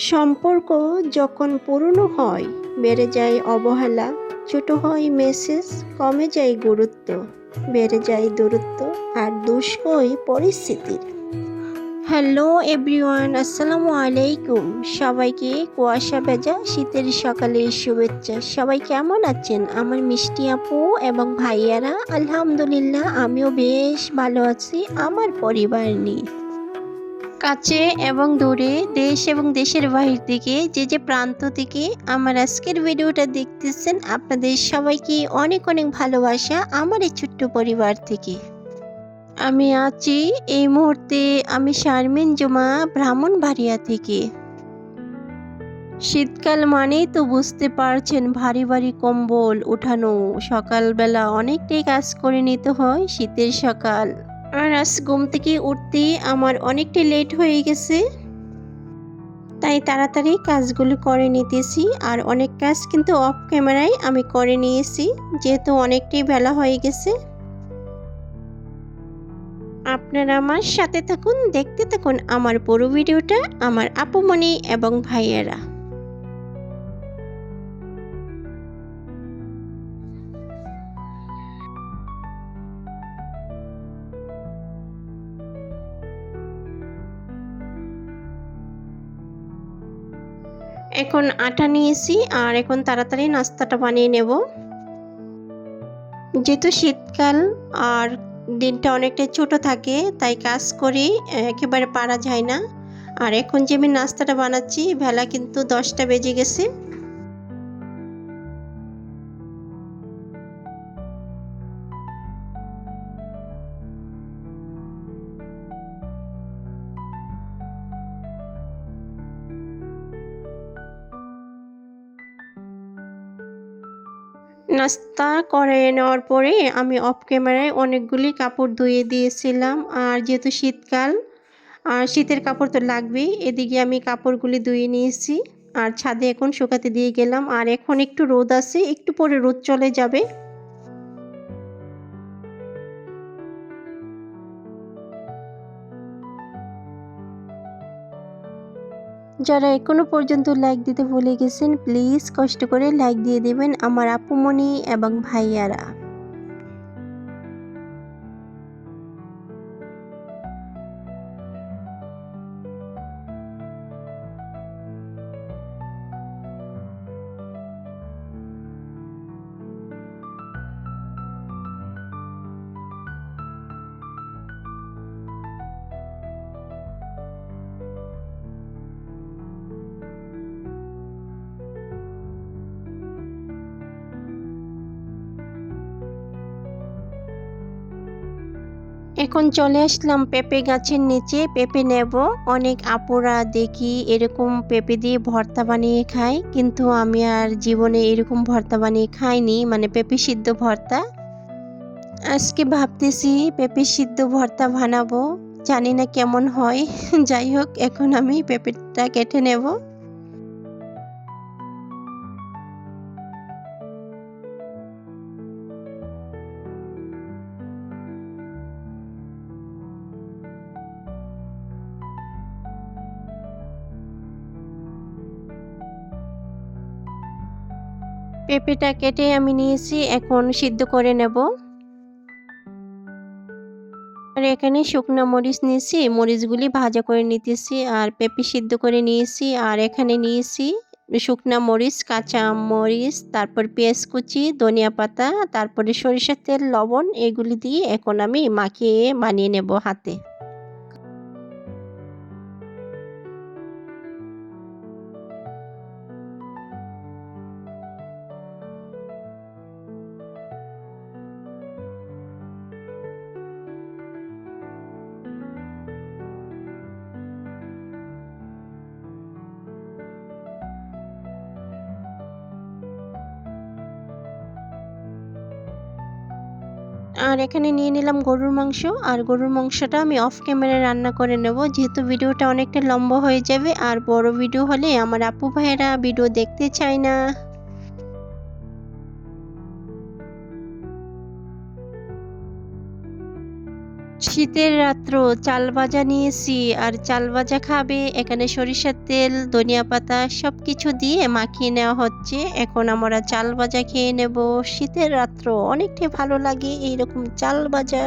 সম্পর্ক যখন পুরনো হয় বেড়ে যায় অবহেলা, ছোট হয় মেসেজ, কমে যায় গুরুত্ব, বেড়ে যায় দূরত্ব, আর দোষ হয় পরিস্থিতির। হ্যালো এভরিওয়ান, আসসালামু আলাইকুম। সবাইকে কুয়াশা ভেজা শীতের সকালের শুভেচ্ছা। সবাই কেমন আছেন আমার মিষ্টি আপু এবং ভাইয়ারা? আলহামদুলিল্লাহ, আমিও বেশ ভালো আছি আমার পরিবার নিয়ে। কাছে এবং দূরে, দেশ এবং দেশের বাহির থেকে যে প্রান্ত থেকে আমার আজকের ভিডিওটা দেখতেছেন, আপনাদের সবাইকে অনেক অনেক ভালোবাসা আমার এই ছোট্ট পরিবার থেকে। আমি আছি এই মুহূর্তে, আমি শারমিন জুমা, ব্রাহ্মণবাড়িয়া থেকে। শীতকাল মানেই তো বুঝতে পারছেন, ভারী ভারী কম্বল উঠানো, সকালবেলা অনেকটাই কাজ করে নিতে হয় শীতের সকাল। আর আজ ঘুম থেকে উঠতে আমার অনেকটাই লেট হয়ে গেছে, তাই তাড়াতাড়ি কাজগুলো করে নিতেছি। আর অনেক কাজ কিন্তু অফ ক্যামেরায় আমি করে নিয়েছি, যেহেতু অনেকটাই বেলা হয়ে গেছে। আপনারা আমার সাথে থাকুন, দেখতে থাকুন আমার পুরো ভিডিওটা আমার আপুমনি এবং ভাইয়েরা। এখন আটা নিয়েছি আর এখন তাড়াতাড়ি নাস্তাটা বানিয়ে নেব। যেহেতু শীতকাল আর দিনটা অনেকটা ছোট থাকে, তাই কাজ করে একেবারে পারা যায় না। আর এখন যে আমি নাস্তাটা বানাচ্ছি, বেলা কিন্তু 10টা বেজে গেছে। নাস্তা করে নেওয়ার পরে আমি অফ ক্যামেরায় অনেকগুলি কাপড় ধুয়ে দিয়েছিলাম। আর যেহেতু শীতকাল, আর শীতের কাপড় তো লাগবেই, এদিকে আমি কাপড়গুলি ধুয়ে নিয়েছি আর ছাদে এখন শুকাতে দিয়ে গেলাম। আর এখন একটু রোদ আছে, একটু পরে রোদ চলে যাবে। যারা এখনো পর্যন্ত লাইক দিতে ভুলে গেছেন, প্লিজ কষ্ট করে লাইক দিয়ে দেবেন আমার আপুমনি এবং ভাইয়ারা। এখন চলে আসলাম পেঁপে গাছের নিচে, পেঁপে নেব। অনেক আপুরা দেখি এরকম পেঁপে দিয়ে ভর্তা বানিয়ে খায়, কিন্তু আমি আর জীবনে এরকম ভর্তা বানিয়ে খাইনি, মানে পেঁপে সিদ্ধ ভর্তা। আজকে ভাবতেছি পেঁপে সিদ্ধ ভর্তা বানাবো, জানি না কেমন হয়। যাই হোক, এখন আমি পেঁপেটা কেটে নেব। পেঁপেটা কেটে আমি নিয়েছি, এখন সিদ্ধ করে নেব। আর এখানে শুকনো মরিচ নিয়েছি, মরিচগুলি ভাজা করে নিতেছি। আর পেঁপে সিদ্ধ করে নিয়েছি। আর এখানে নিয়েছি শুকনা মরিচ, কাঁচা মরিচ, তারপর পেঁয়াজ কুচি, ধনিয়া পাতা, তারপরে সরিষার তেল, লবণ, এগুলি দিয়ে এখন আমি মাখিয়ে বানিয়ে নেব হাতে। আর এখানে নিয়ে নিলাম গরুর মাংস। আর গরুর মাংসটা আমি অফ ক্যামেরায় রান্না করে নেব, যেহেতু ভিডিওটা অনেকটা লম্বা হয়ে যাবে। আর বড় ভিডিও হলে আমার আপু ভাইয়েরা ভিডিও দেখতে চায় না। শীতের রাত্র চাল ভাজা নিয়েছি আর চাল ভাজা খাবে। এখানে সরিষার তেল, ধনিয়া পাতা সবকিছু দিয়ে মাখিয়ে নেওয়া হচ্ছে। এখন আমরা চাল ভাজা খেয়ে নেব। শীতের রাত্র অনেকটাই ভালো লাগে এইরকম চাল ভাজা।